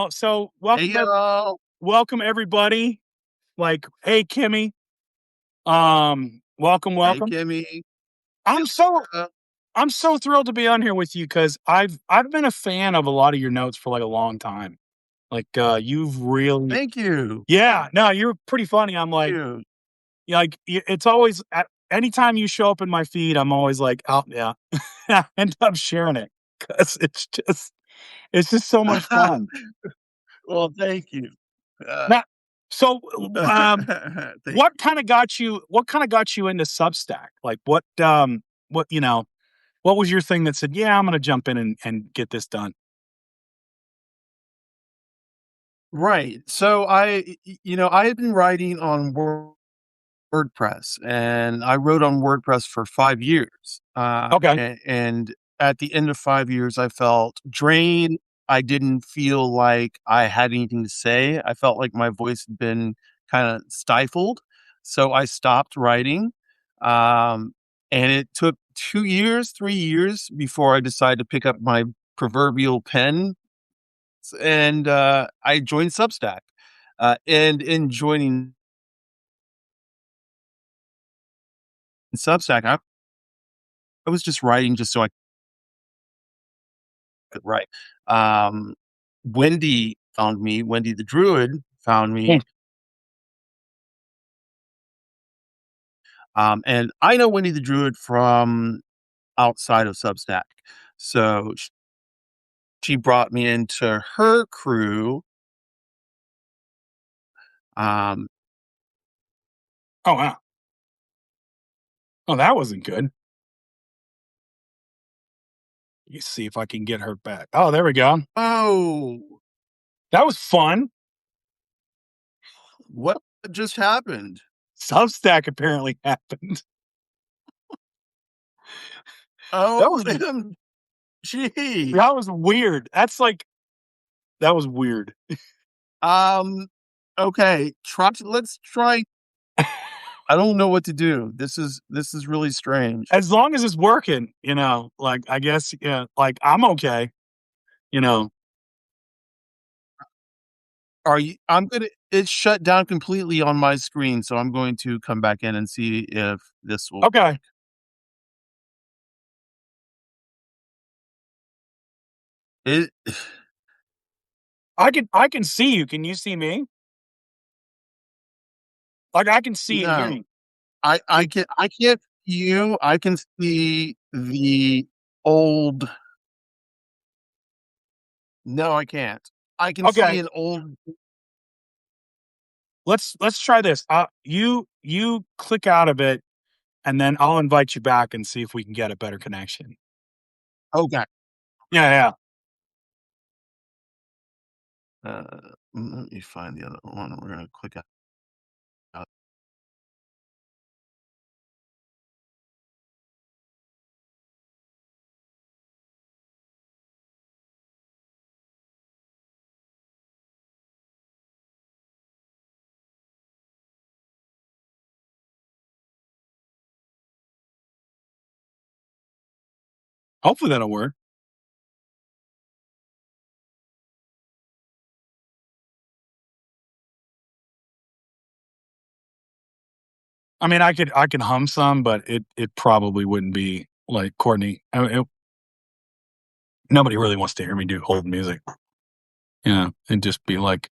So Hey, y'all. welcome everybody. Like, hey, Kimmy, welcome, Hey, welcome. Kimmy. I'm so Uh, I'm so thrilled to be on here with you because I've been a fan of a lot of your notes for like a long time. Like, you've really, Thank you. yeah, no, you're pretty funny. I'm like, You. it's always at anytime you show up in my feed, I'm always like, oh yeah, I end up sharing it because it's just so much fun. Well, thank you. Uh, Now, so, thank you. what kinda got you into Substack? Like, what, what was your thing that said, "Yeah, I'm gonna jump in and get this done?" Right. So I had been writing on WordPress, and I wrote on WordPress for 5 years. Okay. And at the end of 5 years, I felt drained. I didn't feel like I had anything to say. I felt like my voice had been kind of stifled. So I stopped writing. Um, and it took 2 years, 3 years before I decided to pick up my proverbial pen and I joined Substack. And in joining Substack, I was just writing just so I could write. Um, Wendy found me. Wendy the Druid found Hmm. me. And I know Wendy the Druid from outside of Substack. So she brought me into her crew. Um, Oh, wow. Oh, that wasn't good. Let me see if I can get her back. Oh, there we go. oh, That was fun. what just happened? Substack apparently happened. That Oh, was gee. that was weird. That was weird. Um, okay, let's try. I don't know what to do. This is really strange. As long as it's working, like, I guess, yeah, like, I'm okay, you know? Are you I'm gonna It's shut down completely on my screen, so I'm going to come back in and see if this will Okay. it I can see you. Can you see me? Like, I can see and hear no. you. I can't see you. I can see the old No, I can't. I can see Okay, an old let's try this. You click out of it, and then I'll invite you back and see if we can get a better connection. okay. Yeah, yeah. Let me find the other one. We're gonna click out. Hopefully that'll work. I mean, I could hum some, but it probably wouldn't be like Courtney. Nobody really wants to hear me do old music. Yeah, it'd just be like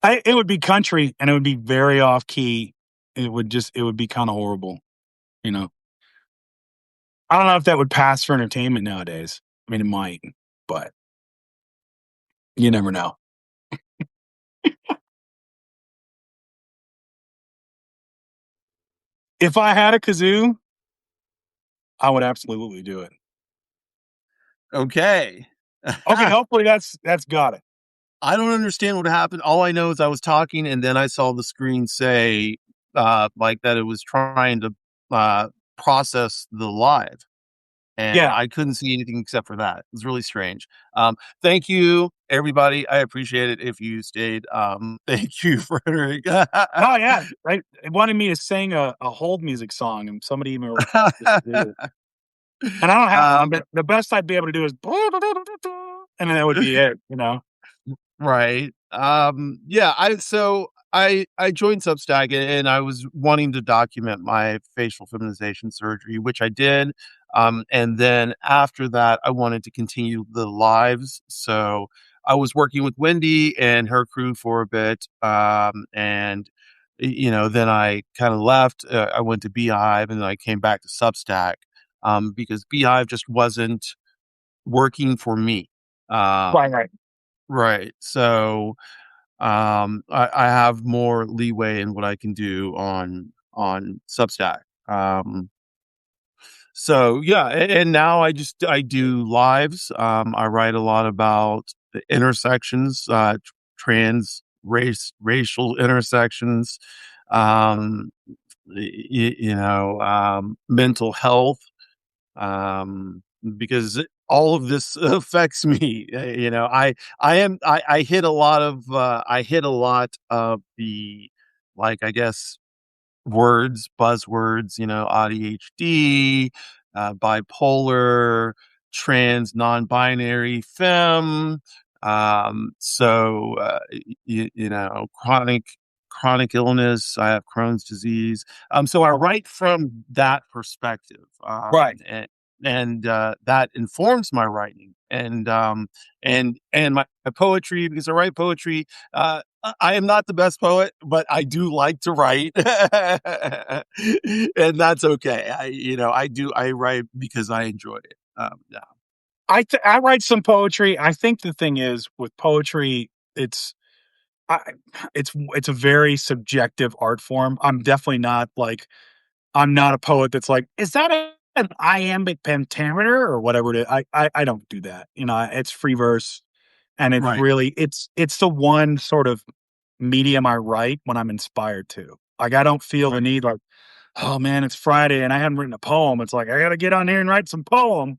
it would be country, and it would be very off key. It would be kind of horrible, you know. I don't know if that would pass for entertainment nowadays. I mean, it might, but you never know. If I had a kazoo, I would absolutely do it. Okay. Okay, hopefully that's got it. I don't understand what happened. All I know is I was talking and then I saw the screen say, like that it was trying to, uh, process the live, and Yeah. I couldn't see anything except for that. It was really strange. Thank you, everybody. I appreciate it if you stayed. Thank you, Frederick. Oh yeah. Right. It wanted me to sing a hold music song, and somebody even requested to do it. And I don't have. I Um, mean, the best I'd be able to do is and then that would be it, you know? Right. Yeah, I joined Substack and I was wanting to document my facial feminization surgery, which I did. And then after that, I wanted to continue the lives. So I was working with Wendy and her crew for a bit. Then I kind of left. I went to Beehive and then I came back to Substack because Beehive just wasn't working for me. Right, Um, right. right. So I have more leeway in what I can do on Substack. So yeah, and now I do lives. I write a lot about the intersections, racial intersections, um, mental health, because all of this affects me. I hit a lot of the, like, I guess, buzzwords, ADHD, bipolar, trans, non-binary, femme. Chronic illness. I have Crohn's disease. So I write from that perspective, Right. and that informs my writing and my poetry, because I write poetry. I am not the best poet, but I do like to write, and that's okay. I write because I enjoy it. Yeah. I write some poetry. I think the thing is with poetry, I it's a very subjective art form. I'm definitely not like I'm not a poet that's like, "Is that an iambic pentameter?" or whatever it is. I don't do that. You know, it's free verse, and Right. it's the one sort of medium I write when I'm inspired to. Like, I don't feel the Right. need like, "Oh, man, it's Friday and I haven't written a poem." It's like, "I gotta get on here and write some poem,"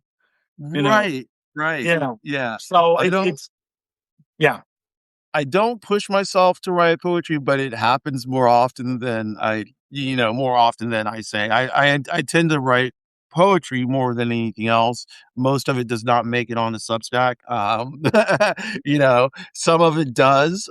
you know? Right. Right. You know? Yeah. So, I don't it's yeah. I don't push myself to write poetry, but it happens more often than I say. I tend to write poetry more than anything else. Most of it does not make it on the Substack. Some of it does.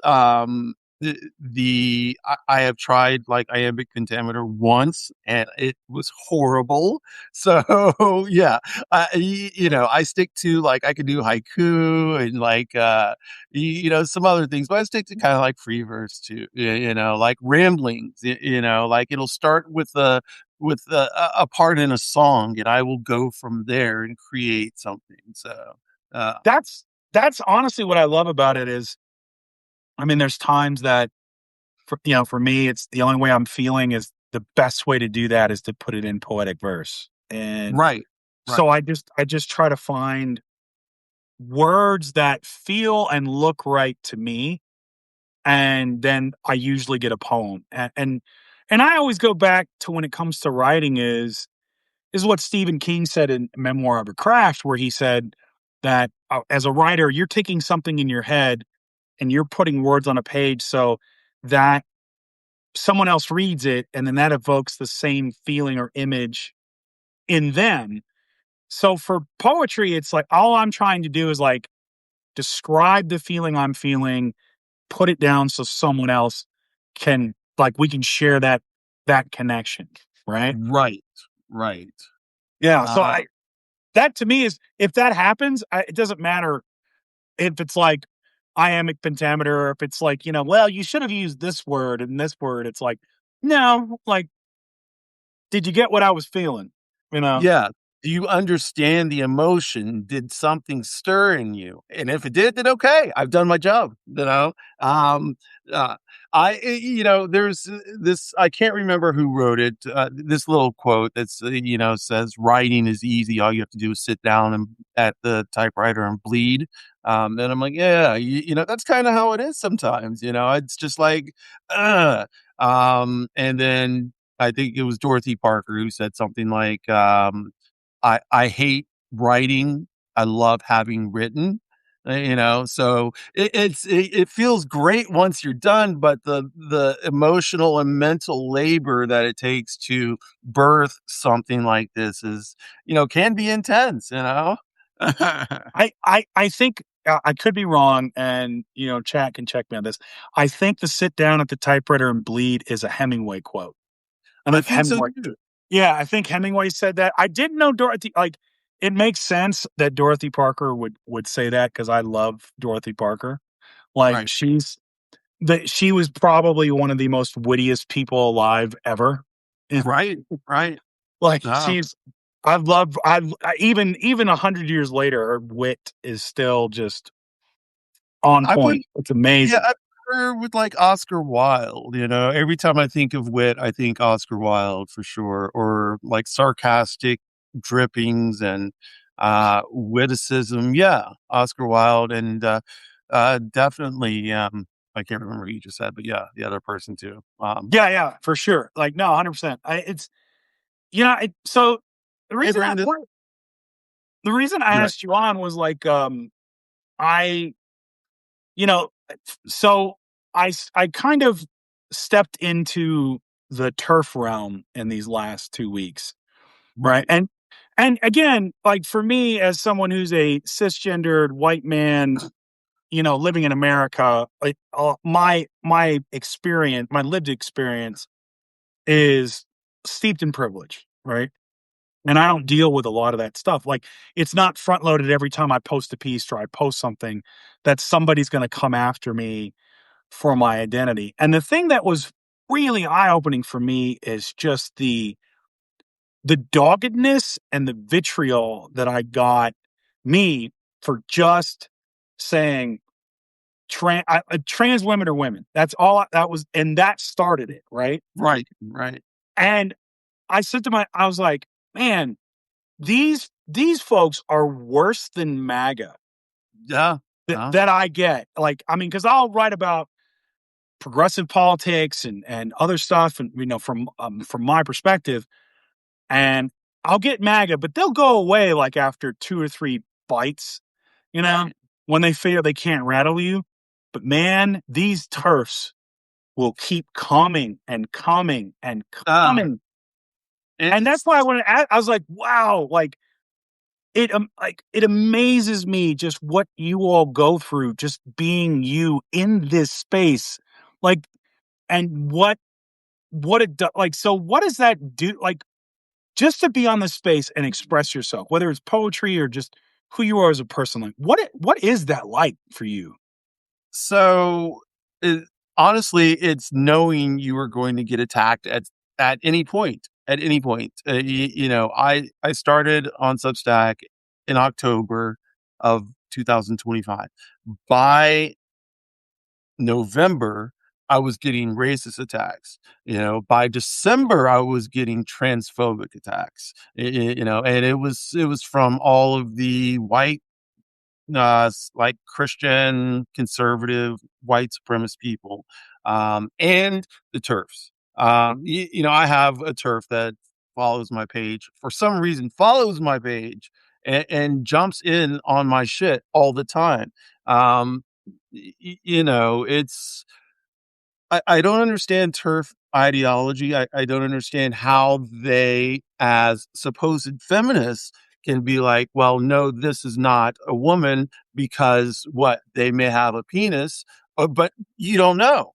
I have tried, like, iambic pentameter once and it was horrible. So yeah, I stick to, like, I could do haiku and, like, some other things, but I stick to kind of like free verse too, like ramblings, like it'll start with a part in a song and I will go from there and create something. So, uh, That's that's honestly what I love about it is, I mean, there's times that for me, it's the only way I'm feeling is the best way to do that is to put it in poetic verse. And right, so right, I just try to find words that feel and look right to me, and then I usually get a poem. And I always go back to when it comes to writing is what Stephen King said in Memoir of a Craft, where he said that as a writer, you're taking something in your head and you're putting words on a page so that someone else reads it and then that evokes the same feeling or image in them. So for poetry, it's like all I'm trying to do is like describe the feeling I'm feeling, put it down so someone else can like we can share that connection, right? right, right. Yeah, so Uh, I that to me is if that happens, it doesn't matter if it's like iambic pentameter or if it's like, well, you should have used this word and this word. It's like, no, like, did you get what I was feeling? You know? Yeah. Do you understand the emotion? Did something stir in you? And if it did, then okay, I've done my job, you know? Um, uh, there's this, I can't remember who wrote it, this little quote that's, says, writing is easy. All you have to do is sit down and at the typewriter and bleed. And I'm like, yeah, that's kind of how it is sometimes, it's just like, uh, and then I think it was Dorothy Parker who said something like, I hate writing. I love having written." So it feels great once you're done, but the emotional and mental labor that it takes to birth something like this can be intense. I think I could be wrong, and chat can check me on this. I think the sit down at the typewriter and bleed is a Hemingway quote. I I think think so Hemingway too. Yeah, I think Hemingway said that. I didn't know Dorothy it makes sense that Dorothy Parker would say that because I love Dorothy Parker. Like, Right. she was probably one of the most wittiest people alive ever. Yeah, Right. Right. like, Ah, even 100 years later, her wit is still just on I put point. It's yeah, amazing. I put her with, like, Oscar Wilde, every time I think of wit, I think Oscar Wilde for sure, or, like, sarcastic drippings and, witticism, yeah, Oscar Wilde and, definitely, I can't remember who you just said, but yeah, the other person too, Yeah, yeah, for sure. Like, no, 100%. So the Hey, reason I Brandon. what the reason I Right, asked you on was like, I you know, so I kind of stepped into the turf realm in these last 2 weeks, right? right, And again, like, for me as someone who's a cisgendered white man, living in America, like, my lived experience is steeped in privilege, right? And I don't deal with a lot of that stuff. Like, it's not front loaded every time I post a piece or I post something that somebody's going to come after me for my identity. And the thing that was really eye opening for me is just the doggedness and the vitriol that I got me for just saying trans women are women. That's all that was, and that started it, right? right, right. And I was like, man, these folks are worse than MAGA Yeah, that yeah, that I get. Like, I mean, because I'll write about progressive politics and other stuff, and from my perspective, and I'll get MAGA, but they'll go away like after 2 or 3 bites, you know, right. when they figure they can't rattle you. But man, these turfs will keep coming and coming and Ah, coming. And that's it's why I was like, wow, like it amazes me just what you all go through just being you in this space. Like, and what it does, like, so what does that do? Like, just to be on the space and express yourself, whether it's poetry or just who you are as a person, like, what is that like for you? so, it honestly, it's knowing you are going to get attacked at any point. I started on Substack in October of 2025. By November, I was getting racist attacks. By December, I was getting transphobic attacks. And it was from all of the white like Christian, conservative, white supremacist people, and the TERFs. I have a TERF that follows my page for some reason, follows my page and jumps in on my shit all the time. Um, it's I don't understand turf ideology. I don't understand how they, as supposed feminists, can be like, well, no, this is not a woman because what they may have a penis, but you don't know,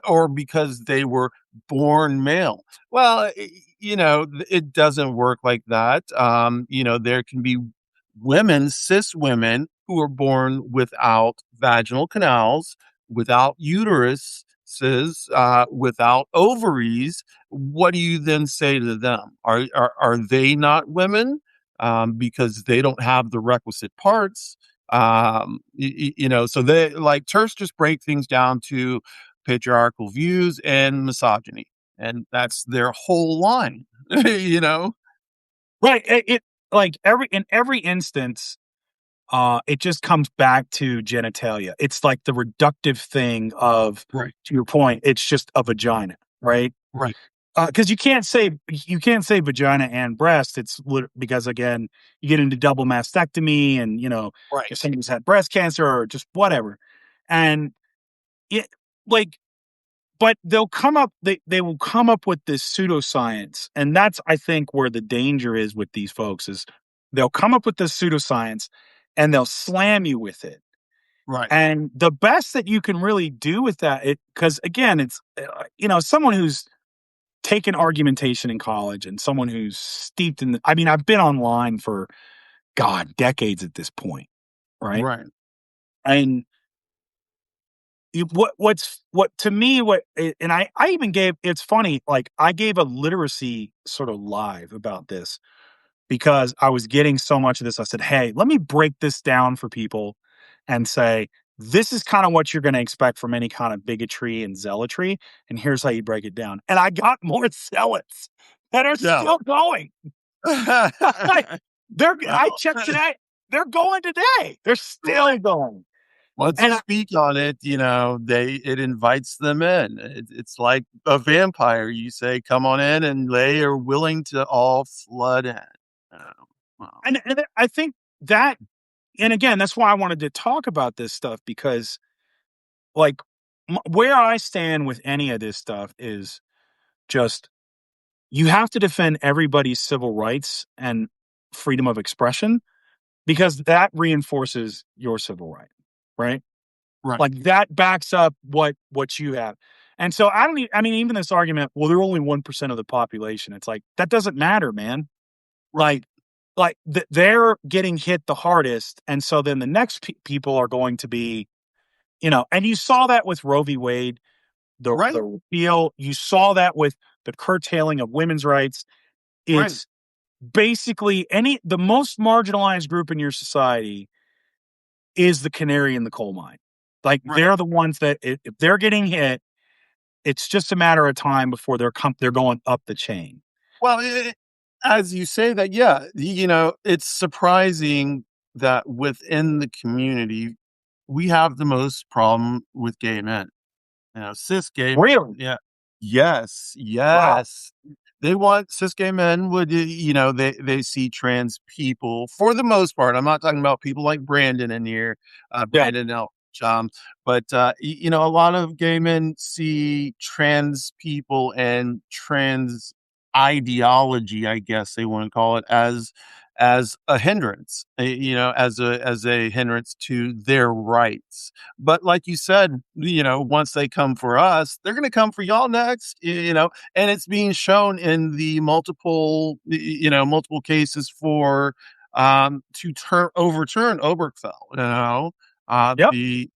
or because they were born male. Well, it doesn't work like that. There can be women, cis women, who are born without vaginal canals, without uterus, without ovaries. What do you then say to them? Are they not women because they don't have the requisite parts? So they like turfs just break things down to patriarchal views and misogyny, and that's their whole line. you know, Right. Like, every instance, it just comes back to genitalia. It's like the reductive thing of, right, to your point, it's just a vagina, right? right, Because you can't say vagina and breast. Because, again, you get into double mastectomy, and right. if somebody's had breast cancer or just whatever, and it like, but they will come up with this pseudoscience, and that's, I think, where the danger is with these folks is they'll come up with this pseudoscience and they'll slam you with it. Right. And the best that you can really do with that, because again, it's, someone who's taken argumentation in college and someone who's steeped in I mean, I've been online for, God, decades at this point, right? Right. And what to me, and I even gave, it's funny, like, I gave a literacy sort of live about this because I was getting so much of this. I said, "Hey, let me break this down for people and say, this is kind of what you're going to expect from any kind of bigotry and zealotry. And here's how you break it down." And I got more zealots that are Yeah. still going. I, I Well, checked today. They're going today. They're still right. going. Once you And speak on it, it invites them in. It's like a vampire. You say, "Come on in," and they are willing to all flood in. Oh, wow. I think that, and again, that's why I wanted to talk about this stuff because, like, where I stand with any of this stuff is just, you have to defend everybody's civil rights and freedom of expression because that reinforces your civil right, right? Right. Like, that backs up what you have. And so I mean, even this argument, well, they're only 1% of the population. It's like, that doesn't matter, man. Right. Like, they're getting hit the hardest, and so then the next people are going to be, and you saw that with Roe v. Wade, the Right. repeal. You saw that with the curtailing of women's rights. Right. It's basically the most marginalized group in your society is the canary in the coal mine. Like, Right. they're the ones that, if they're getting hit, it's just a matter of time before they're going up the chain. Well, as you say that, yeah, it's surprising that within the community, we have the most problem with gay men. Cis gay, Really? yeah. Yes, Wow. yes. They want cis gay men would, they see trans people for the most part. I'm not talking about people like Brandon in here, Yeah. Brandon L. But a lot of gay men see trans people and trans ideology, I guess they want to call it, as a hindrance, as a hindrance to their rights. But like you said, once they come for us, they're going to come for y'all next, and it's being shown in the multiple cases for to overturn Obergefell, Yep. the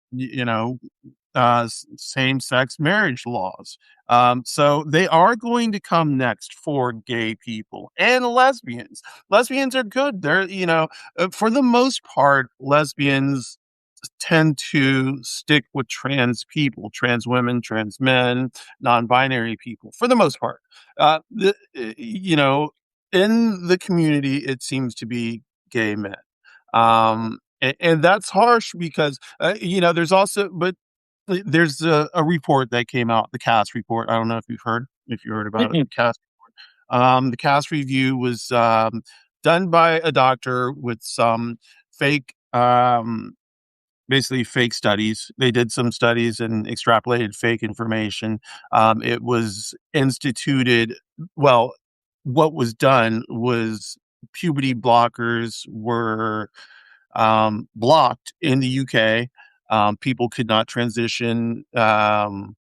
same-sex marriage laws. So they are going to come next for gay people and lesbians. Lesbians are good. They're, for the most part, lesbians tend to stick with trans people, trans women, trans men, non-binary people, for the most part. In the community, it seems to be gay men. And that's harsh because, there's also, but there's a report that came out, the CAS report. I don't know if you heard about it. Mm-mm. The CAS review was done by a doctor with some fake, basically fake studies. They did some studies and extrapolated fake information. It was instituted. Well, what was done was puberty blockers were blocked in the UK. People could not transition and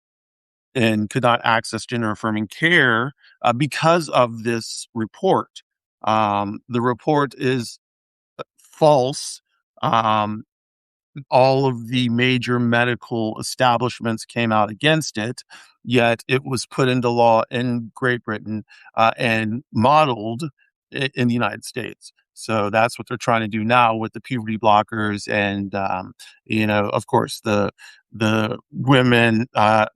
could not access gender affirming care because of this report. The report is false. Um, all of the major medical establishments came out against it, yet it was put into law in Great Britain and modeled in the United States. So that's what they're trying to do now with the puberty blockers, and of course, the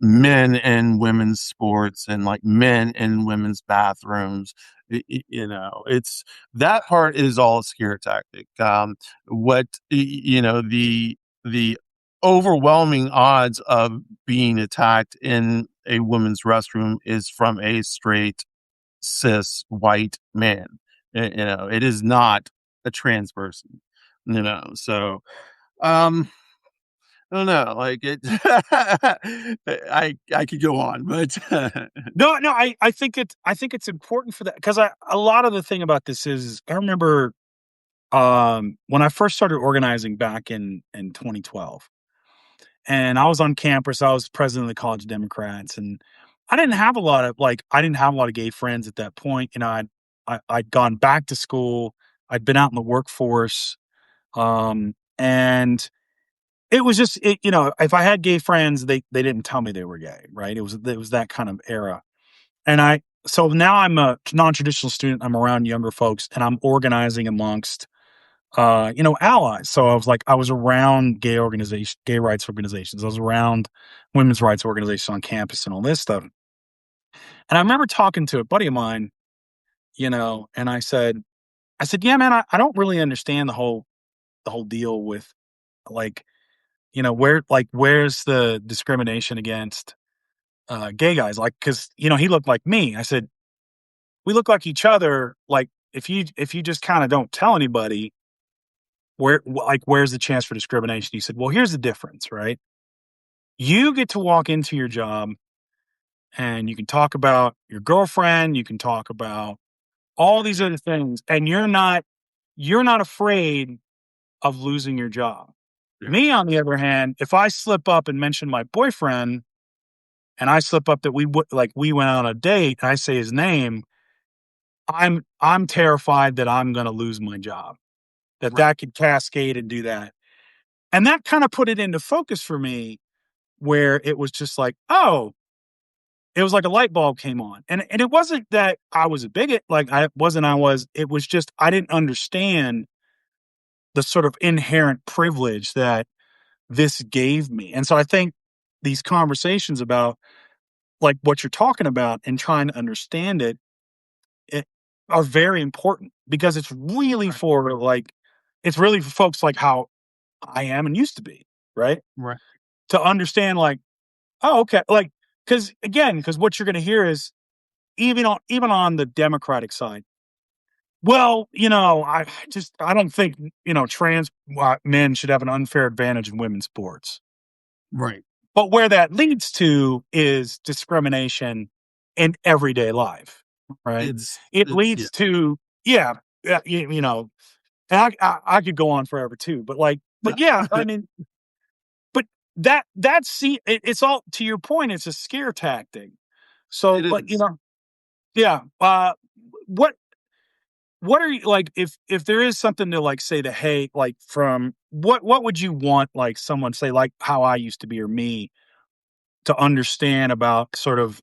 men in women's sports, and like men in women's bathrooms. It's that part is all a scare tactic. What the overwhelming odds of being attacked in a woman's restroom is from a straight cis white man. It is not a trans person. So um I don't know, like it. I could go on, but No, no, I think it's important for that because a lot of the thing about this is I remember when I first started organizing back in 2012. and I was on campus. I was president of the College of Democrats, and I didn't have a lot of gay friends at that point. You know, I'd gone back to school. I'd been out in the workforce, and it was just you know, if I had gay friends, they didn't tell me they were gay, right? It was that kind of era, and I so now I'm a non-traditional student. I'm around younger folks, and I'm organizing amongst you know, allies. So I was around gay rights organizations. I was around women's rights organizations on campus and all this stuff. And I remember talking to a buddy of mine, you know, and I said, yeah, man, I don't really understand the whole deal with like, you know, where's the discrimination against gay guys? Like, cause you know, he looked like me. I said, we look like each other. Like if you just kind of don't tell anybody, where's the chance for discrimination? He said, well, here's the difference, right? You get to walk into your job and you can talk about your girlfriend, you can talk about all these other things, and you're not afraid of losing your job. Yeah. Me, on the other hand, if I slip up and mention my boyfriend and I slip up that we went on a date and I say his name, I'm terrified that I'm gonna lose my job. Right. That could cascade and do that. And that kind of put it into focus for me where it was just like, oh, it was like a light bulb came on. And it wasn't that I was a bigot, like I was, it was just I didn't understand the sort of inherent privilege that this gave me. And so I think these conversations about like what you're talking about and trying to understand it are very important because Right. it's really for folks like how I am and used to be, right? Right. To understand like, oh, okay, like because what you're going to hear is even on the Democratic side. Well, you know, I don't think you know trans men should have an unfair advantage in women's sports. Right. But where that leads to is discrimination in everyday life, right? It It's yeah. leads to yeah, yeah, you know, and I could go on forever too, but yeah, I mean, but it's all to your point. It's a scare tactic. So, It but you is. know, yeah. What what are you like if there is something to like say to hey like from what would you want like someone say like how I used to be or me to understand about sort of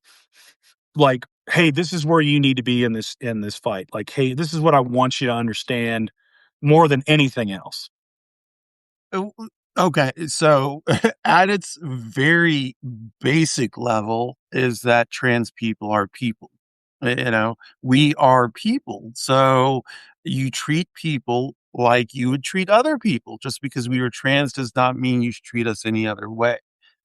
like hey this is where you need to be in this fight like hey this is what I want you to understand more than anything else. Oh, okay, so at its very basic level is that trans people are people. You know, we are people. So you treat people like you would treat other people. Just because we are trans does not mean you should treat us any other way.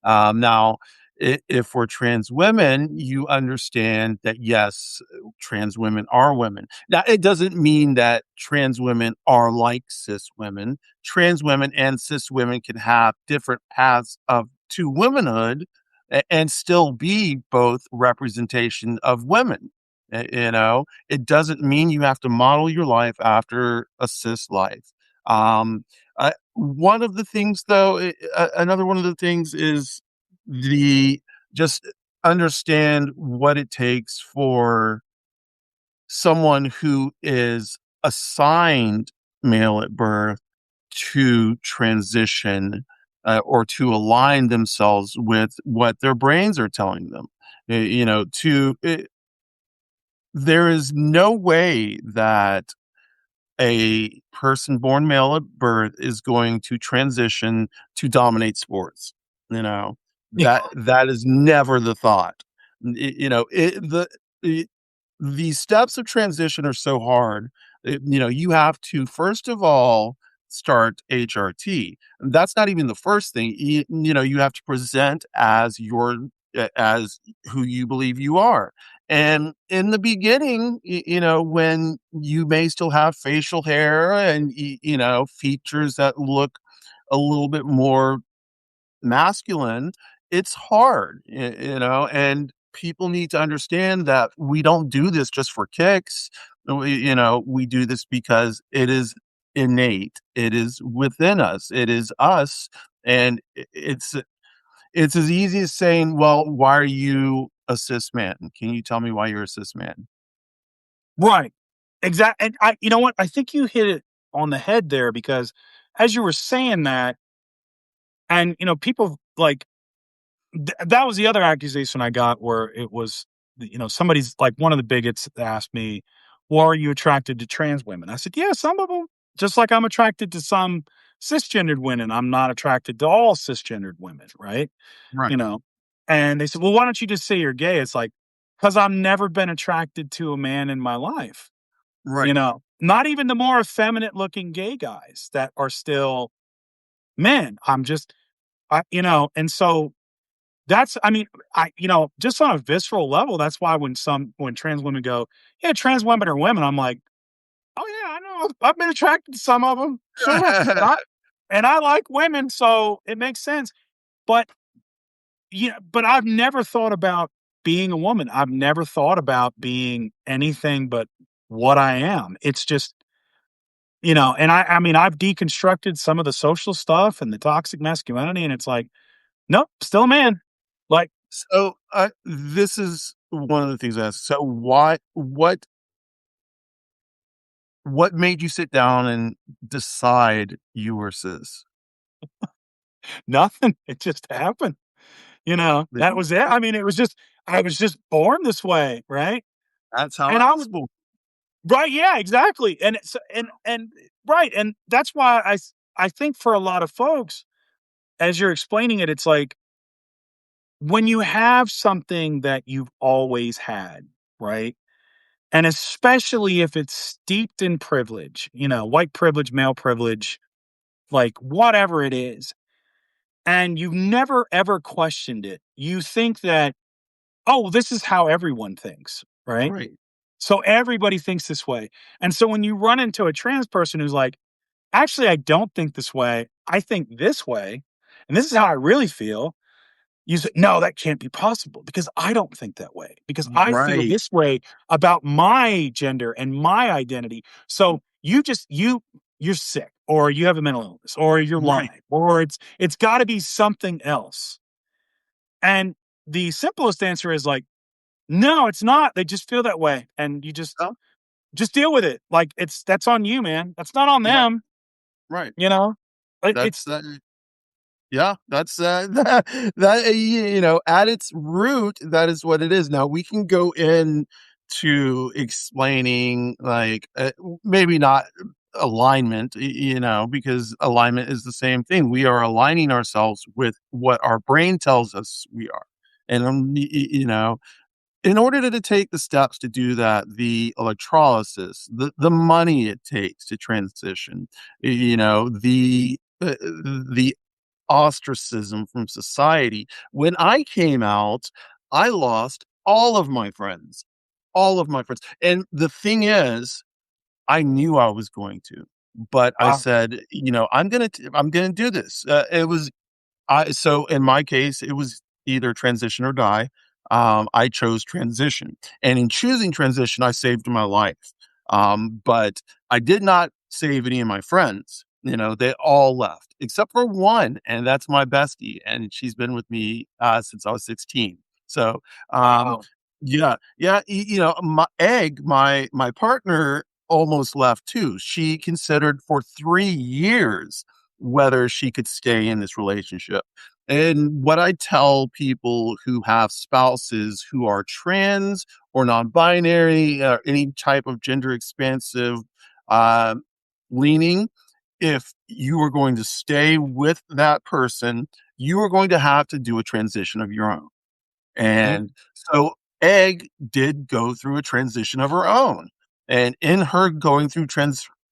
Now, if we're trans women, you understand that yes, trans women are women. Now, it doesn't mean that trans women are like cis women. Trans women and cis women can have different paths of to womanhood and still be both representation of women. You know, it doesn't mean you have to model your life after a cis life. One of the things, though, another one of the things is the just understand what it takes for someone who is assigned male at birth to transition or to align themselves with what their brains are telling them. You know, there is no way that a person born male at birth is going to transition to dominate sports. You know, that is never the thought. You know, it, the steps of transition are so hard. You know, you have to first of all start HRT. And that's not even the first thing. You know, you have to present as as who you believe you are. And in the beginning, you know, when you may still have facial hair and you know features that look a little bit more masculine, it's hard, you know, and people need to understand that we don't do this just for kicks. You know, we do this because it is innate. It is within us. It is us And it's as easy as saying, "Well, why are you a cis man? Can you tell me why you're a cis man?" Right. Exactly. And you know what? I think you hit it on the head there because as you were saying that, and people like that was the other accusation I got where it was, somebody's like one of the bigots asked me, well, are you attracted to trans women? I said, yeah, some of them, just like I'm attracted to some cisgendered women. I'm not attracted to all cisgendered women. Right. Right, You know, and they said, well, why don't you just say you're gay? It's like, because I've never been attracted to a man in my life. right. Not even the more effeminate looking gay guys that are still men. And so that's, I mean, just on a visceral level, that's why when trans women go, yeah, trans women are women, I'm like, oh yeah, I know. I've been attracted to some of them. Sure. And I like women, so it makes sense. But but I've never thought about being a woman. I've never thought about being anything but what I am. It's just, and I mean, I've deconstructed some of the social stuff and the toxic masculinity, and it's like, nope, still a man. Like, So, this is one of the things I asked. So, what made you sit down and decide you were cis? nothing. It just happened. That was it. I mean, I was just born this way, right? That's how And I I was was born. right, yeah, exactly. And it's and right, and that's why I think for a lot of folks, as you're explaining it, it's like when you have something that you've always had, right? And especially if it's steeped in privilege, white privilege, male privilege, like whatever it is, and you've never ever questioned it. You think that, oh, this is how everyone thinks, right? Right, So everybody thinks this way. And so when you run into a trans person who's like, actually, I don't think this way, I think this way, and this is how I really feel, you say, no, that can't be possible because I don't think that way, because I feel right, this way about my gender and my identity. So you're sick, or you have a mental illness, or you're right. lying, or it's got to be something else. And the simplest answer is like, no, it's not. They just feel that way, and you Oh, just deal with it. Like that's on you, man. That's not on right, them. right. You know, That's it's yeah, that's at its root, that is what it is. Now we can go in to explaining like maybe not alignment, because alignment is the same thing. We are aligning ourselves with what our brain tells us we are, and in order to take the steps to do that, the electrolysis, the money it takes to transition, the ostracism from society. When I came out, I lost all of my friends. And the thing is, I knew I was going to, but I wow. said, I'm going to do this. So in my case, it was either transition or die. I chose transition, and in choosing transition, I saved my life. But I did not save any of my friends. They all left except for one, and that's my bestie, and she's been with me since I was 16. So, um, Wow. yeah, yeah, my partner almost left too. She considered for 3 years whether she could stay in this relationship. And what I tell people who have spouses who are trans or non binary, or any type of gender expansive uh, leaning, if you are going to stay with that person, you are going to have to do a transition of your own. Mhm, And so Egg did go through a transition of her own. And in her going through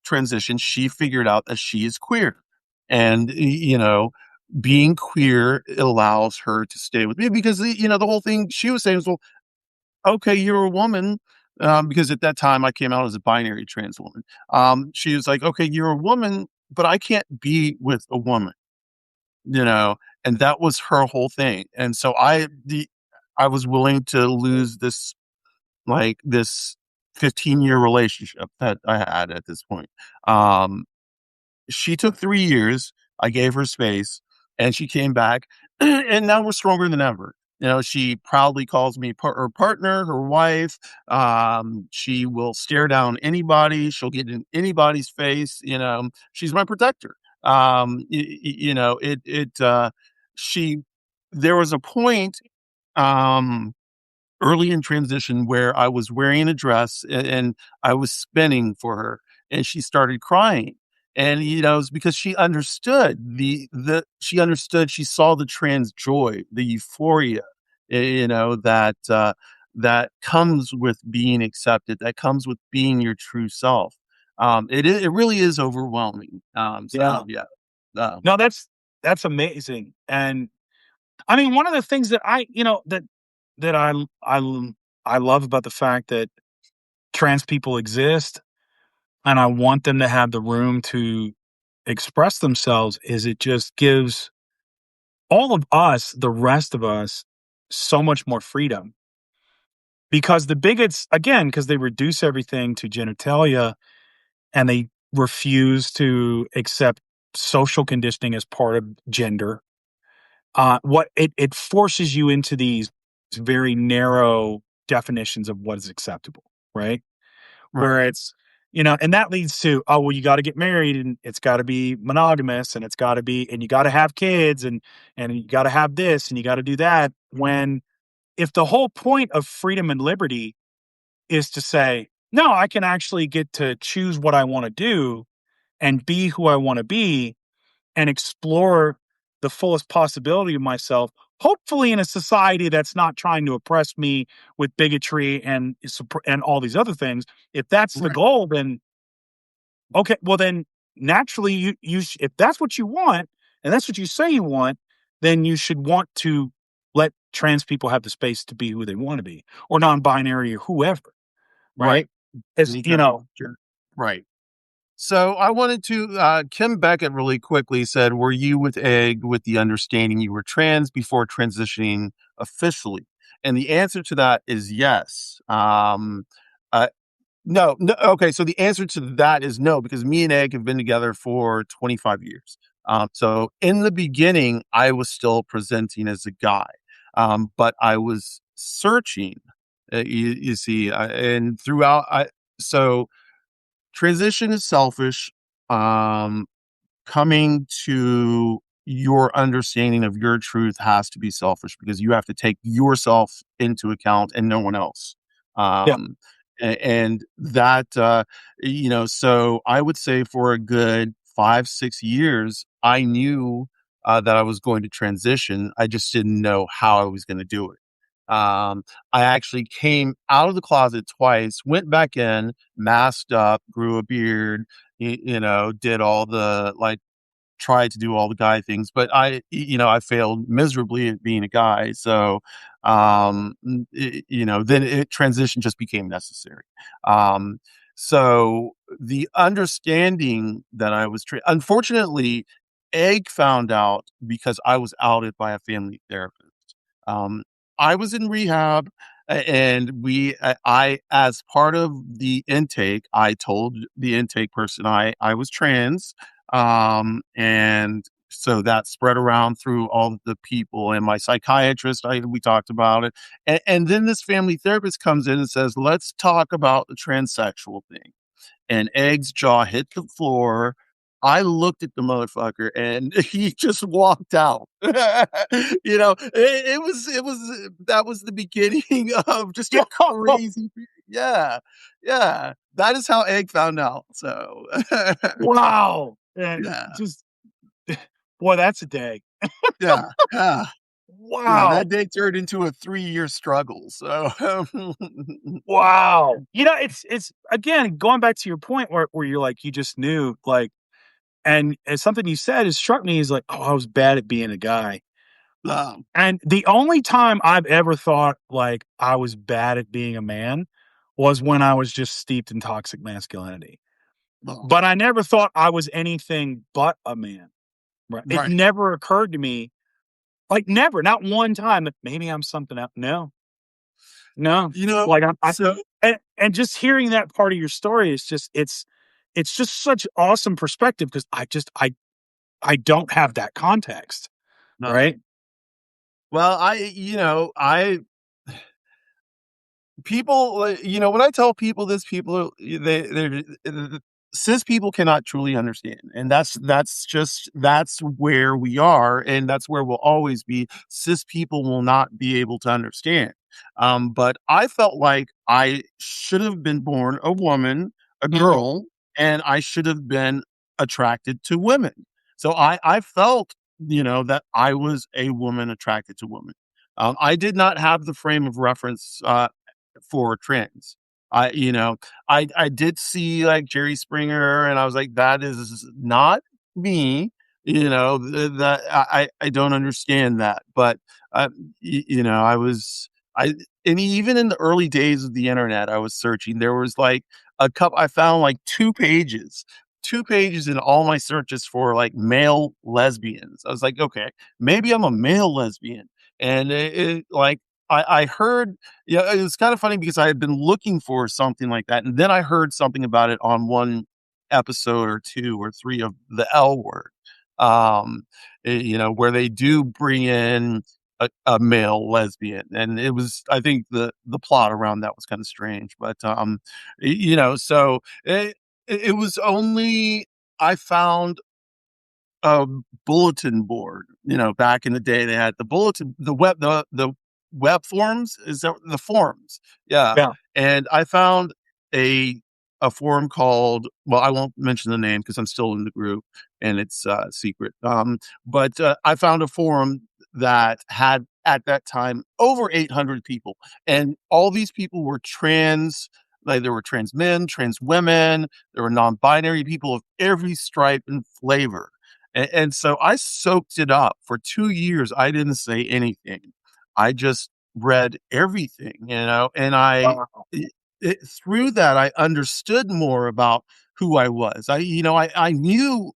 transition, she figured out that she is queer. And, being queer allows her to stay with me because, the whole thing she was saying was, well, okay, you're a woman. Because at that time I came out as a binary trans woman. She was like, okay, you're a woman, but I can't be with a woman, you know, and that was her whole thing. And so I was willing to lose this 15-year relationship that I had at this point. Um, she took 3 years. I gave her space, and she came back, and now we're stronger than ever. You know, she proudly calls me her partner, her wife. She will stare down anybody. She'll get in anybody's face. You know, she's my protector. You know, she, there was a point, um, early in transition where I was wearing a dress and I was spinning for her, and she started crying. And, you know, it's because she understood she understood, she saw the trans joy, the euphoria, you know, that comes with being accepted, that comes with being your true self. It really is overwhelming. Yeah. So yeah. Um, No, that's amazing. And I mean, one of the things that that I love about the fact that trans people exist and I want them to have the room to express themselves is it just gives all of us, the rest of us, so much more freedom. Because the bigots, again, because they reduce everything to genitalia and they refuse to accept social conditioning as part of gender. What it forces you into these very narrow definitions of what is acceptable, right? right, Where it's, and that leads to, oh, well, you got to get married and it's got to be monogamous and it's got to be, and you got to have kids and you got to have this and you got to do that. When if the whole point of freedom and liberty is to say, no, I can actually get to choose what I want to do and be who I want to be and explore the fullest possibility of myself, hopefully in a society that's not trying to oppress me with bigotry and all these other things. If that's the right, goal, then okay, well then naturally if that's what you want and that's what you say you want, then you should want to let trans people have the space to be who they want to be or non-binary or whoever, right. right? As Any kind of sure. Right. So I wanted to, Kim Beckett really quickly said, were you with Egg with the understanding you were trans before transitioning officially? And the answer to that is yes. Uh, no, no. Okay. So the answer to that is no, because me and Egg have been together for 25 years. So in the beginning, I was still presenting as a guy, but I was searching, you see, and throughout, so transition is selfish. Um, Coming to your understanding of your truth has to be selfish because you have to take yourself into account and no one else. Yeah. Um, and that, so I would say for a good 5, 6 years, I knew that I was going to transition. I just didn't know how I was going to do it. I actually came out of the closet twice, went back in, masked up, grew a beard, did all the like, tried to do all the guy things, but I failed miserably at being a guy. So, then transition just became necessary. Um, so the understanding that I was, unfortunately, Egg found out because I was outed by a family therapist. Um, I was in rehab, and as part of the intake, I told the intake person I was trans, and so that spread around through all the people and my psychiatrist. We talked about it, and then this family therapist comes in and says, "Let's talk about the transsexual thing." And Egg's jaw hit the floor. I looked at the motherfucker and he just walked out. That was the beginning of just a crazy, yeah, yeah. That is how Egg found out. So, Wow. And yeah, just boy, that's a day. yeah, yeah, yeah. Wow. That day turned into a 3-year struggle. So, Wow. It's again going back to your point where you're like you just knew like and as something you said has struck me is like, oh, I was bad at being a guy. um, And the only time I've ever thought like I was bad at being a man was when I was just steeped in toxic masculinity. um, But I never thought I was anything but a man. Right. It right. never occurred to me, like never, not one time that maybe I'm something else. No, no. You know, Like so and just hearing that part of your story is just it's just such awesome perspective because I don't have that context. No. right? Well, people, when I tell people this, people they're cis people cannot truly understand, and that's where we are, and that's where we'll always be. Cis people will not be able to understand. But I felt like I should have been born a woman, a Mhm. girl, and I should have been attracted to women. So I felt, that I was a woman attracted to women. I did not have the frame of reference for trends. I, you know, I did see like Jerry Springer, and I was like, that is not me. That I don't understand that, but I was I and even in the early days of the internet, I was searching. There was like a couple. I found like two pages in all my searches for like male lesbians. I was like, okay, maybe I'm a male lesbian, and like I heard, yeah, it was kind of funny because I had been looking for something like that, and then I heard something about it on one episode or 2 or 3 of The L Word, where they do bring in a male lesbian, and it was, I think the plot around that was kinda strange, but, so it was only I found a bulletin board. Back in the day, they had the bulletin, the web forums. Is that the forums? Yeah, Yeah. and I found a a forum called. Well, I won't mention the name because I'm still in the group and it's secret. But I found a forum that had at that time over 800 people, and all these people were trans. Like there were trans men, trans women, there were non-binary people of every stripe and flavor, and so I soaked it up for 2 years. I didn't say anything. I just read everything, and Wow. through that, I understood more about who I was. I knew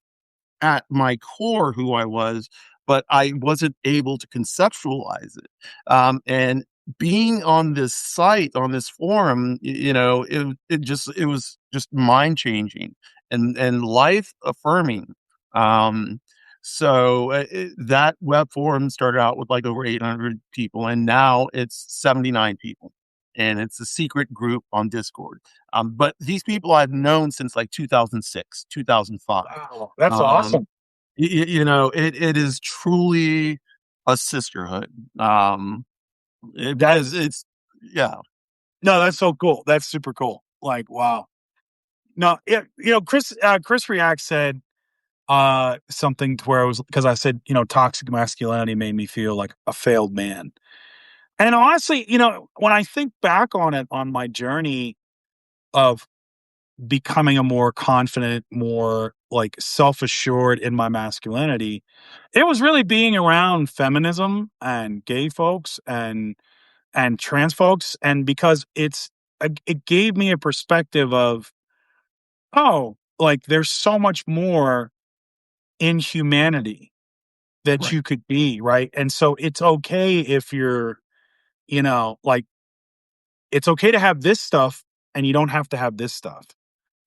at my core who I was, but I wasn't able to conceptualize it. And being on this site, on this forum, it was just mind changing and life affirming. Um, that web forum started out with like over 800 people, and now it's 79 people. And it's a secret group on Discord. But these people I've known since like 2006, 2005. Wow. That's Um, awesome. it is truly a sisterhood. That It's yeah, No, that's so cool. That's super cool. Like, wow. No, yeah, Chris React said something to where I was, because I said, toxic masculinity made me feel like a failed man. And honestly, when I think back on it, on my journey of becoming a more confident, more like self-assured in my masculinity, it was really being around feminism and gay folks and trans folks. And because it gave me a perspective of, oh, like there's so much more in humanity that right, you could be, right? And so it's okay if you're, like, it's okay to have this stuff and you don't have to have this stuff,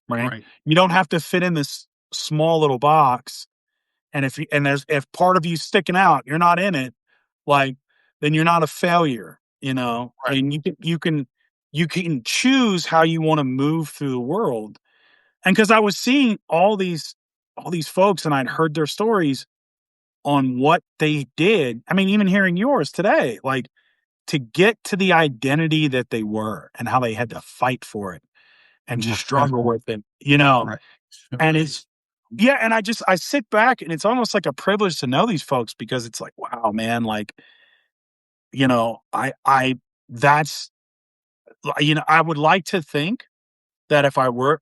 right? right, You don't have to fit in this small little box. And if part of you sticking out, you're not in it, like, then you're not a failure, right, and you can choose how you want to move through the world. And because I was seeing all these folks, and I'd heard their stories on what they did. I mean, even hearing yours today, like, to get to the identity that they were and how they had to fight for it and right, struggle with it, right, and it's yeah, and I sit back and it's almost like a privilege to know these folks, because it's like, wow, man, like, I that's I would like to think that if I were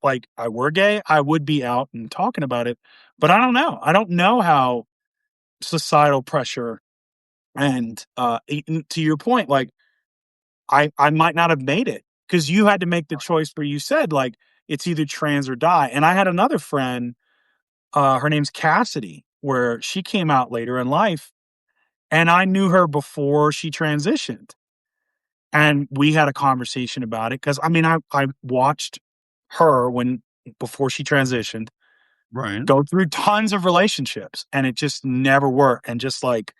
gay, I would be out and talking about it, but I don't know. I don't know how societal pressure and, to your point, like, I might not have made it because you had to make the choice where you said, like, it's either trans or die. And I had another friend, her name's Cassidy, where she came out later in life, and I knew her before she transitioned. And we had a conversation about it because, I mean, I watched her before she transitioned, right, go through tons of relationships, and it just never worked. And just like,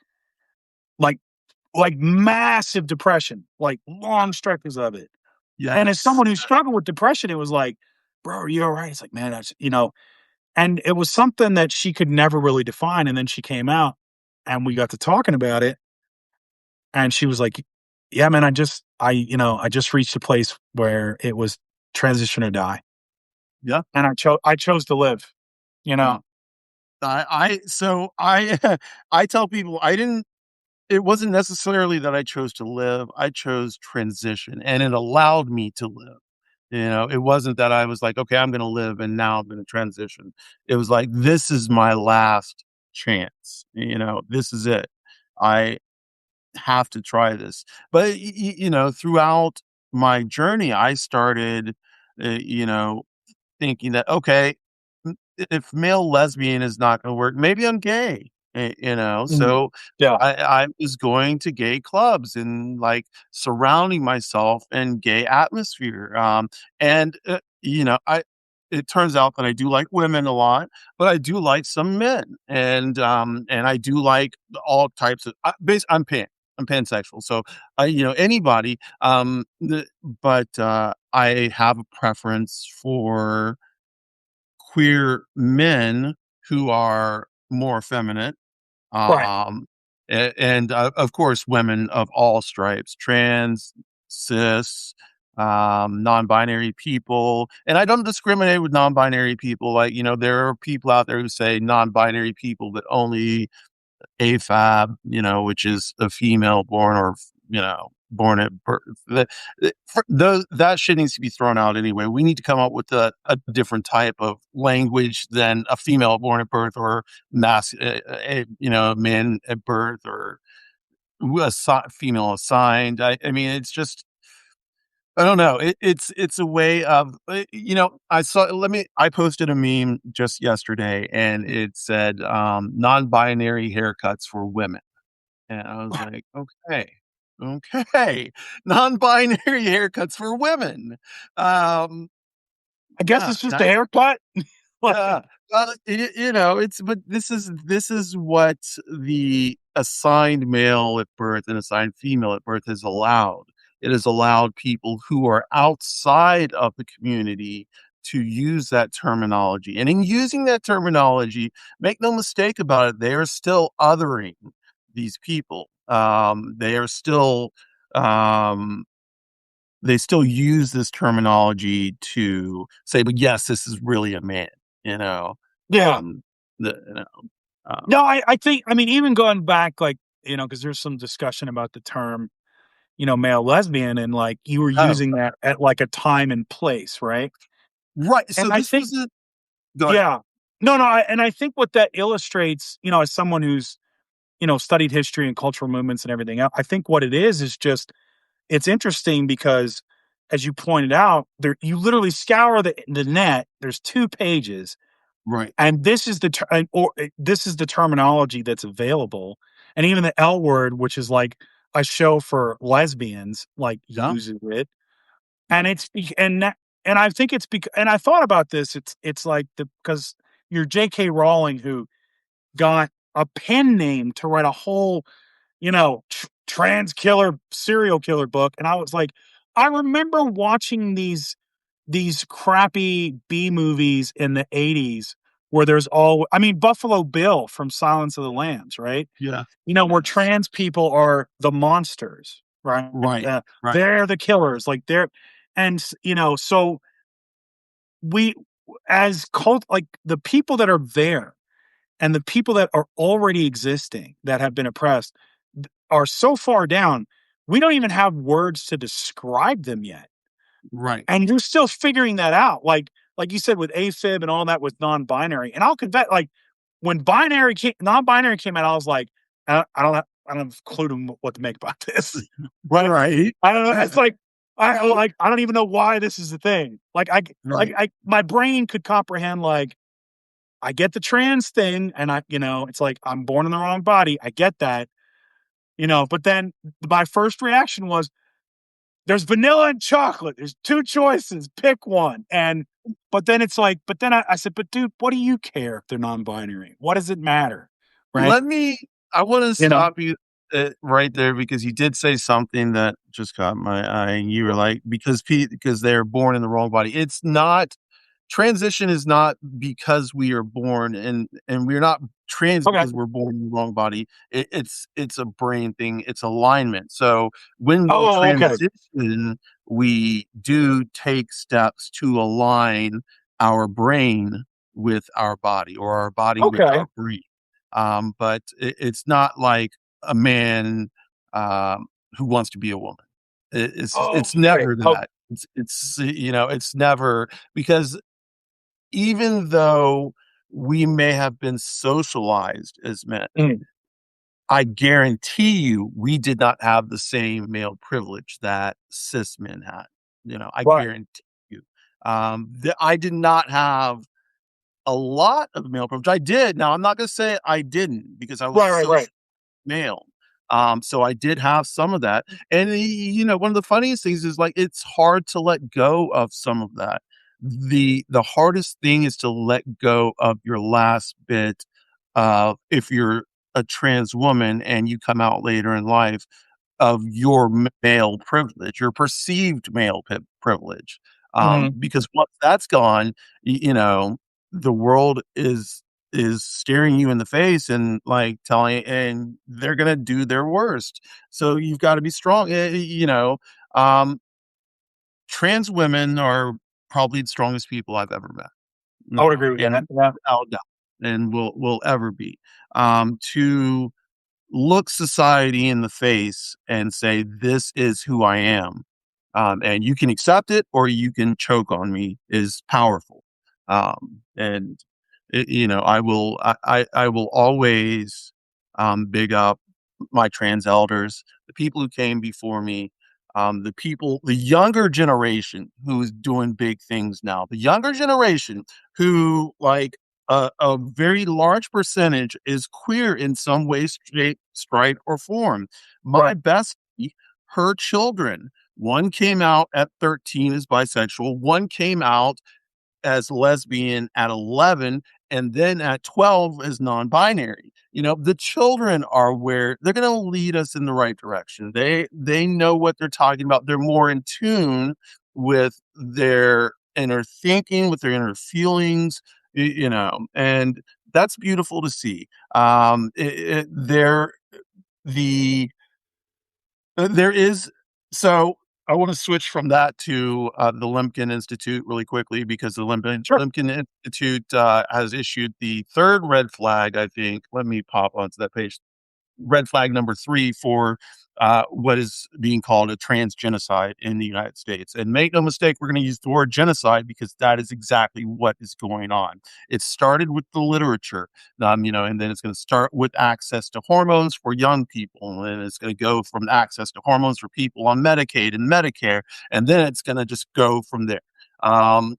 like massive depression, like long stretches of it. And as Yes. someone who struggled with depression, it was like, "Bro, are you all right?" It's like, "Man, that's," and it was something that she could never really define. And then she came out and we got to talking about it. And she was like, "Yeah, man, I just reached a place where it was transition or die. Yeah. And I chose to live, you Yeah. know?" I I tell people I didn't it wasn't necessarily that I chose to live, I chose transition, and it allowed me to live. It wasn't that I was like, "Okay, I'm gonna live and now I'm gonna transition." It was like, "This is my last chance." "This is it. I have to try this." But, throughout my journey, I started, you know, thinking that, okay, if male lesbian is not gonna work, maybe I'm gay, Mhm. so Yeah. I was going to gay clubs and, like, surrounding myself in gay atmosphere, and, I it turns out that I do like women a lot, but I do like some men, and I do like all types of I'm pansexual, so anybody, I have a preference for queer men who are more effeminate, Right. of course, women of all stripes, trans, cis, non-binary people, and I don't discriminate with non-binary people. Like, there are people out there who say non-binary people, but only AFAB, which is a female born or, born at birth. That shit needs to be thrown out anyway. We need to come up with a different type of language than a female born at birth or man at birth or female assigned. I mean, it's just, I don't know. It's a way of, I posted a meme just yesterday and it said, non-binary haircuts for women. And I was like, "Okay, okay, non-binary haircuts for women." Um, I guess yeah, it's just a haircut. Like, yeah. Well, this is what the assigned male at birth and assigned female at birth has allowed. It has allowed people who are outside of the community to use that terminology. And in using that terminology, make no mistake about it, they are still othering these people. Um, they still use this terminology to say, "But yes, this is really a man," you know? yeah. Um, the you know, No, I think, I mean, even going back, like, because there's some discussion about the term, male lesbian, and like you were oh, using that at like a time and place, right? right, so And I this think, was a go ahead. yeah. No, no, and I think what that illustrates, as someone who's, studied history and cultural movements and everything else, I think what it is just, it's interesting because, as you pointed out, there you literally scour the net. There's 2 pages, Right, and this is the terminology that's available, and even the L word, which is like a show for lesbians, like, yeah, uses it, yeah, and it's bec and I think it's because, and I thought about this, it's like the because you're J.K. Rowling, who got a pen name to write a whole, trans killer, serial killer book. And I was like, I remember watching these crappy B movies in the 80s where I mean, Buffalo Bill from Silence of the Lambs, right? yeah, Where yes, trans people are the monsters, right? right, right, They're the killers, like so we, as cult, like the people that are there and the people that are already existing that have been oppressed are so far down, we don't even have words to describe them yet. right, And you're still figuring that out. Like you said, with AFib and all that with non-binary. And I'll confess, like when non-binary came out, I was like, I don't have a clue to what to make about this. Like, right, I don't know. It's like, I don't even know why this is a thing. right. My brain could comprehend, like, I get the trans thing, and it's like I'm born in the wrong body. I get that, but then my first reaction was, there's vanilla and chocolate. There's two choices. Pick one. But then it's like, but then I said, but dude, what do you care if they're non-binary? What does it matter? Right? Let me I wanna You know? stop you right there because you did say something that just caught my eye. You were like, because they're born in the wrong body. It's not transition is not because we are born and we're not trans Okay. because we're born in the wrong body. It's a brain thing. It's alignment. So when we Oh, okay. transition, we do take steps to align our brain with our body or our body with Okay. our brain. But it's not like a man who wants to be a woman. Oh, It's okay. never Oh, that. It's never because even though we may have been socialized as men, mm, I guarantee you we did not have the same male privilege that cis men had. I right. guarantee you. I did not have a lot of male privilege. I did. Now, I'm not going to say I didn't because I was Right, right, right. social male. So I did have some of that. And one of the funniest things is like it's hard to let go of some of that. The hardest thing is to let go of your last bit of if you're a trans woman and you come out later in life of your male privilege, your perceived male privilege. Mhm. Because once that's gone, the world is staring you in the face and like telling and they're gonna do their worst. So you've got to be strong. Trans women are probably the strongest people I've ever met. I would agree with that. And Yeah. without doubt, and will ever be. To look society in the face and say, "This is who I am," and you can accept it or you can choke on me is powerful. And I will always big up my trans elders, the people who came before me, the younger generation who's doing big things now, the younger generation who like a very large percentage is queer in some way, shape, stripe, or form. My Right. bestie, her children, one came out at 13 as bisexual, one came out as lesbian at 11, and then at 12 as non-binary. The children are where they're going to lead us in the right direction. They know what they're talking about. They're more in tune with their inner thinking, with their inner feelings, and that's beautiful to see. They're the there is so I wanna switch from that to, the Lemkin Institute really quickly because the Sure. Lemkin Institute, has issued the 3rd red flag, I think. Let me pop onto that page. Red flag number 3 for what is being called a trans genocide in the United States. And make no mistake, we're going to use the word genocide because that is exactly what is going on. It started with the literature, and then it's going to start with access to hormones for young people, and it's going to go from access to hormones for people on Medicaid and Medicare, and then it's going to just go from there.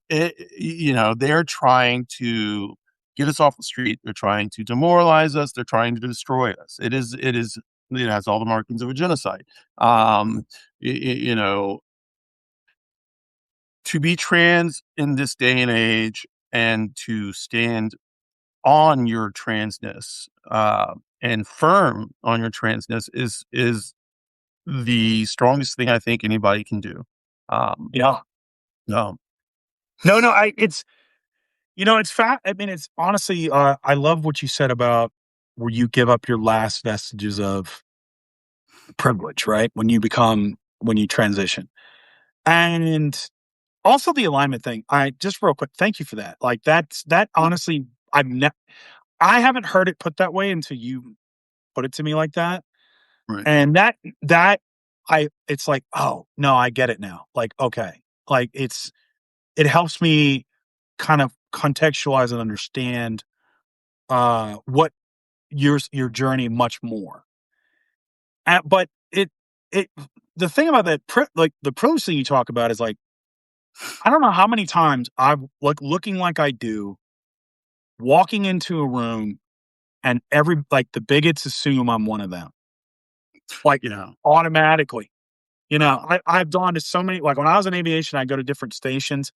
They're trying to get us off the street. They're trying to demoralize us. They're trying to destroy us. It has all the markings of a genocide. Um, y- y- you know, to be trans in this day and age and to stand on your transness and firm on your transness is the strongest thing I think anybody can do. Um, Yeah. no, No, no, it's fat. I mean, it's honestly, I love what you said about where you give up your last vestiges of privilege, right? When you transition. And also the alignment thing. I just real quick, thank you for that. Like that honestly, I haven't heard it put that way until you put it to me like that. right, And that it's like, oh no, I get it now. Like, okay. Like it helps me kind of contextualize and understand what your journey much more. But it the thing about that like the privilege thing you talk about is like I don't know how many times I've like looking like I do, walking into a room and like the bigots assume I'm one of them. Like you know, automatically. I've gone to so many like when I was in aviation, I go to different stations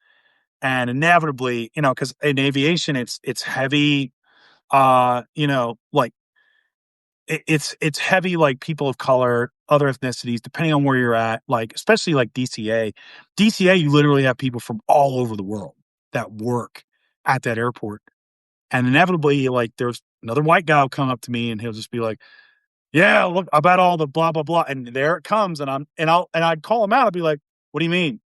and inevitably, because in aviation it's heavy, like it's heavy, like, people of color, other ethnicities, depending on where you're at, like, especially, like, DCA. DCA, you literally have people from all over the world that work at that airport, and inevitably, like, there's another white guy will come up to me, and he'll just be like, "Yeah, look, about all the blah, blah, blah," and there it comes, and I'd call him out, I'd be like, "What do you mean?"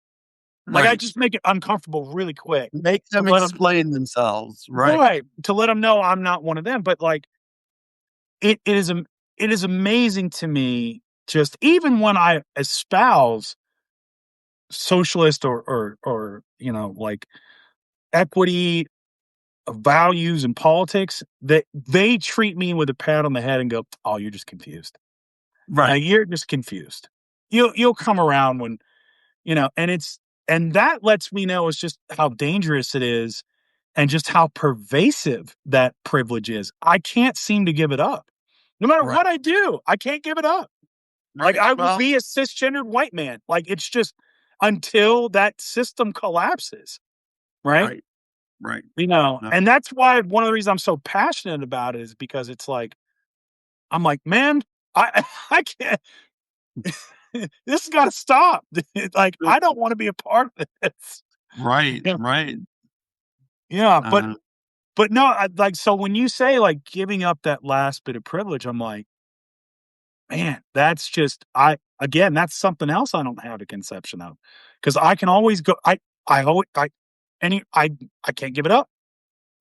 Like, I Right. just make it uncomfortable really quick Make to them let him. explain themselves. Right. Right, to let them know I'm not one of them, but, like, it is it is amazing to me, just even when I espouse socialist or, like, equity, values, and politics, that they treat me with a pat on the head and go, "Oh, you're just confused. Right. You're just confused. You'll come around when," and that lets me know it's just how dangerous it is and just how pervasive that privilege is. I can't seem to give it up. No matter Right. what I do, I can't give it up. Like, Right. I will Well, be a cisgendered white man. Like, it's just until that system collapses, right? right. Right. No. And that's why one of the reasons I'm so passionate about it is because it's like, I'm like, "Man, I can't this has gotta stop." Like, I don't wanna be a part of this. Right. Yeah. Right. Yeah, Uh, but no, like, so when you say, like, giving up that last bit of privilege, I'm like, man, that's just again, that's something else I don't have a conception of, because I can always go I always any I can't give it up,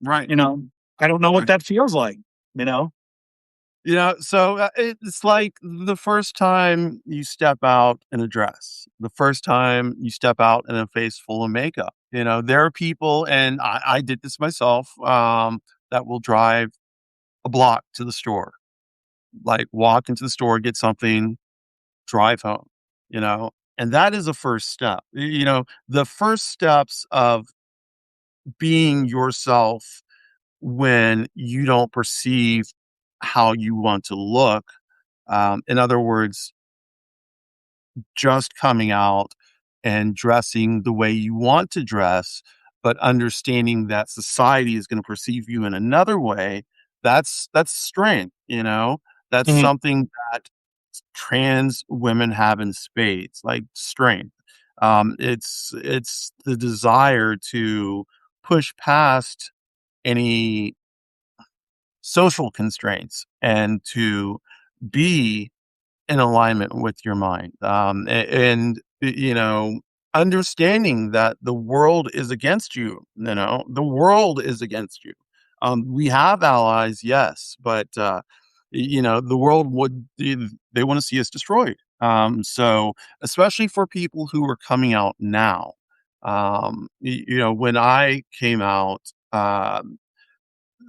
right. you know? I don't know what Right. that feels like, you know? So it's like the first time you step out in a dress, the first time you step out in a face full of makeup. There are people, and I did this myself, that will drive a block to the store, like walk into the store, get something, drive home, and that is a first step. The first steps of being yourself when you don't perceive how you want to look. In other words, just coming out and dressing the way you want to dress, but understanding that society is going to perceive you in another way. That's strength. That's Mhm. something that trans women have in spades, like strength. It's the desire to push past any social constraints and to be in alignment with your mind. Understanding that the world is against you, the world is against you. We have allies, yes, but, the world they want to see us destroyed. So, especially for people who are coming out now, when I came out,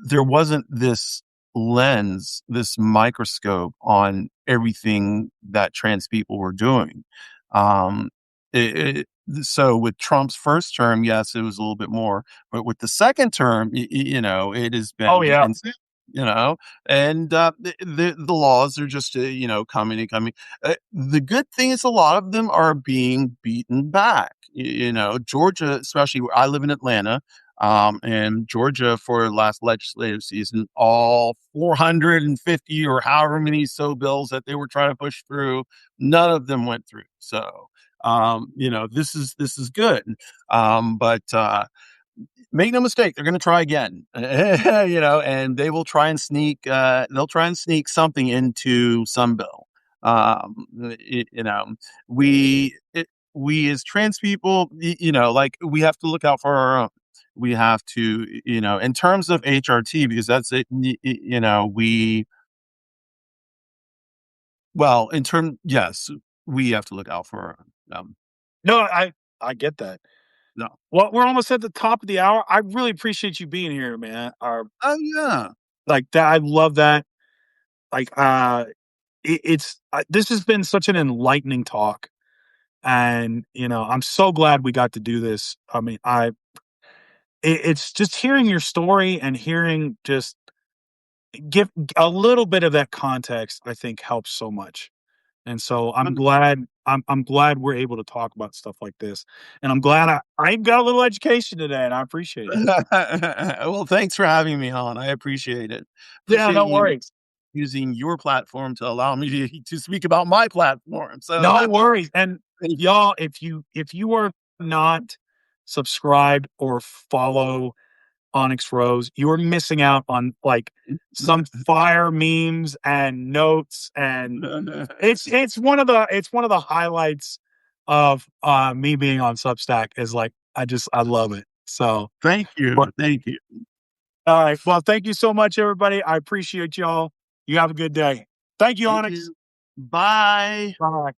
there wasn't this lens, this microscope on everything that trans people were doing. Um, so with Trump's first term, yes, it was a little bit more, but with the second term, it has Oh, been yeah. insane. You know, and the laws are just coming and coming. The good thing is a lot of them are being beaten back. Georgia, especially where I live in Atlanta, and Georgia for last legislative season, all 450 or however many so bills that they were trying to push through, none of them went through. So, this is good. But make no mistake, they're going to try again, and they will try and they'll try and sneak something into some bill. We, we as trans people, like we have to look out for our own. We have to, in terms of HRT, because that's it, yes, we have to look out for our own. No, I get that. No. Well, we're almost at the top of the hour. I really appreciate you being here, man. Oh, yeah. Like, that I love that. Like, this has been such an enlightening talk, and, I'm so glad we got to do this. I mean, it's just hearing your story and hearing just give a little bit of that context, I think helps so much. And so I'm glad we're able to talk about stuff like this. And I'm glad I got a little education today, and I appreciate it. Well, thanks for having me on. I appreciate it. Yeah, Appreciate no you. worries. using your platform to allow me to speak about my platform. So No that's worries. And thank you. y'all, if you are not subscribed or follow Onyx Rose, you are missing out on like some fire memes and notes, and it's one of the highlights of me being on Substack is like I love it. So Thank you. but Thank you. all right. Well, thank you so much, everybody. I appreciate y'all. You have a good day. Thank you, Thank Onyx. you. Bye. Bye.